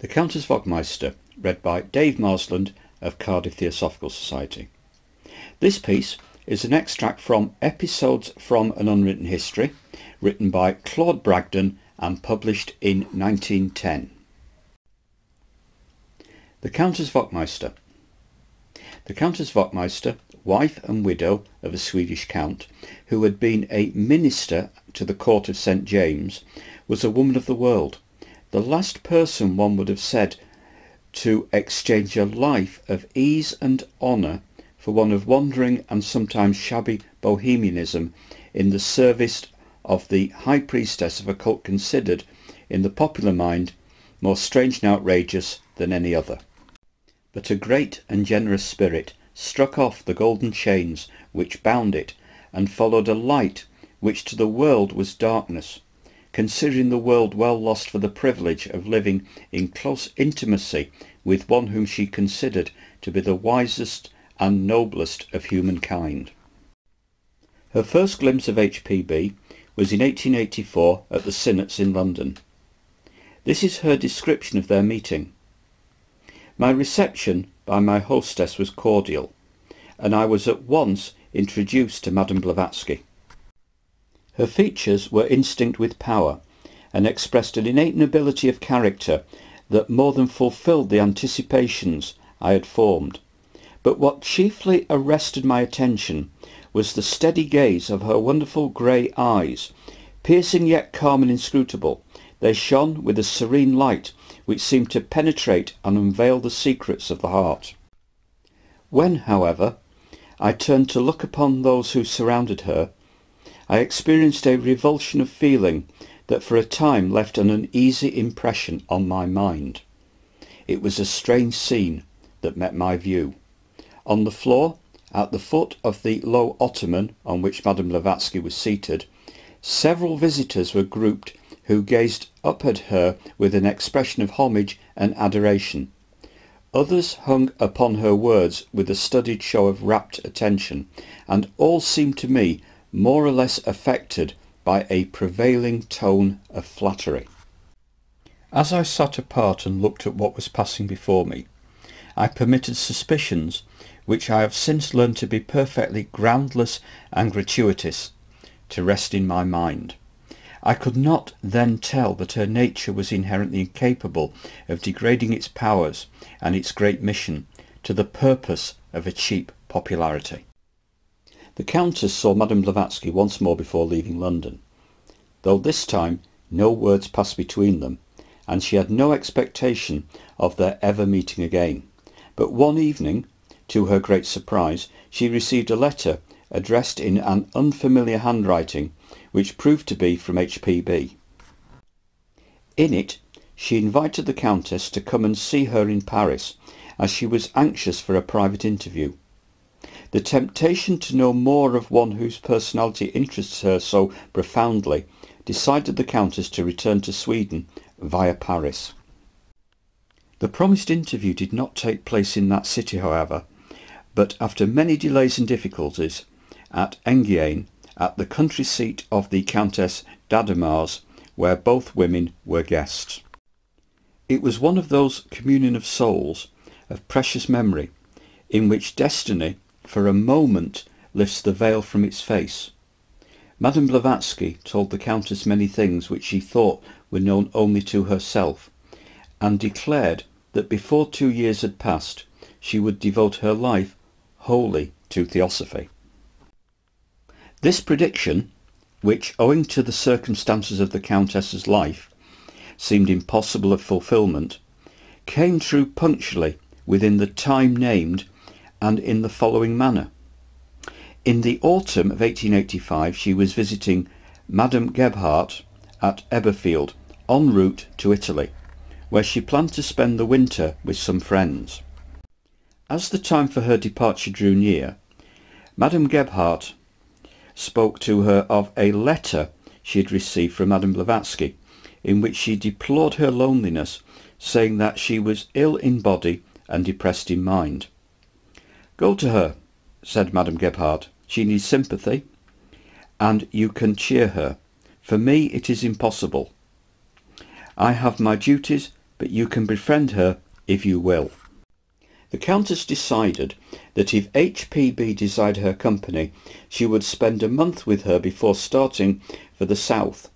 The Countess Wachmeister, read by Dave Marsland of Cardiff Theosophical Society. This piece is an extract from Episodes from an Unwritten History, written by Claude Bragdon and published in 1910. The Countess Wachmeister. The Countess Wachmeister, wife and widow of a Swedish count, who had been a minister to the court of St. James, was a woman of the world, the last person one would have said to exchange a life of ease and honour for one of wandering and sometimes shabby bohemianism in the service of the high priestess of a cult considered, in the popular mind, more strange and outrageous than any other. But a great and generous spirit struck off the golden chains which bound it, and followed a light which to the world was darkness, considering the world well lost for the privilege of living in close intimacy with one whom she considered to be the wisest and noblest of humankind. Her first glimpse of HPB was in 1884 at the Synods in London. This is her description of their meeting. My reception by my hostess was cordial, and I was at once introduced to Madame Blavatsky. Her features were instinct with power, and expressed an innate nobility of character that more than fulfilled the anticipations I had formed. But what chiefly arrested my attention was the steady gaze of her wonderful grey eyes, piercing yet calm and inscrutable. They shone with a serene light which seemed to penetrate and unveil the secrets of the heart. When, however, I turned to look upon those who surrounded her, I experienced a revulsion of feeling that for a time left an uneasy impression on my mind. It was a strange scene that met my view. On the floor, at the foot of the low ottoman on which Madame Blavatsky was seated, several visitors were grouped who gazed up at her with an expression of homage and adoration. Others hung upon her words with a studied show of rapt attention, and all seemed to me more or less affected by a prevailing tone of flattery. As I sat apart and looked at what was passing before me, I permitted suspicions, which I have since learned to be perfectly groundless and gratuitous, to rest in my mind. I could not then tell that her nature was inherently incapable of degrading its powers and its great mission to the purpose of a cheap popularity. The Countess saw Madame Blavatsky once more before leaving London, though this time no words passed between them, and she had no expectation of their ever meeting again. But one evening, to her great surprise, she received a letter addressed in an unfamiliar handwriting, which proved to be from HPB. In it, she invited the Countess to come and see her in Paris, as she was anxious for a private interview. The temptation to know more of one whose personality interests her so profoundly decided the Countess to return to Sweden via Paris. The promised interview did not take place in that city, however, but after many delays and difficulties, at Enghien, at the country seat of the Countess d'Ademars, where both women were guests. It was one of those communion of souls, of precious memory, in which destiny for a moment lifts the veil from its face. Madame Blavatsky told the Countess many things which she thought were known only to herself, and declared that before 2 years had passed she would devote her life wholly to Theosophy. This prediction, which, owing to the circumstances of the Countess's life, seemed impossible of fulfilment, came true punctually within the time named, and in the following manner. In the autumn of 1885 she was visiting Madame Gebhardt at Eberfield, en route to Italy, where she planned to spend the winter with some friends. As the time for her departure drew near, Madame Gebhardt spoke to her of a letter she had received from Madame Blavatsky, in which she deplored her loneliness, saying that she was ill in body and depressed in mind. "Go to her," said Madame Gebhardt. "She needs sympathy, and you can cheer her. For me it is impossible. I have my duties but you can befriend her if you will. The Countess decided that if HPB desired her company, she would spend a month with her before starting for the south.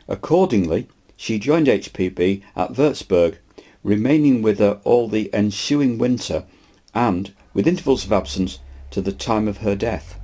Accordingly, she joined HPB at Würzburg, remaining with her all the ensuing winter and, with intervals of absence, to the time of her death.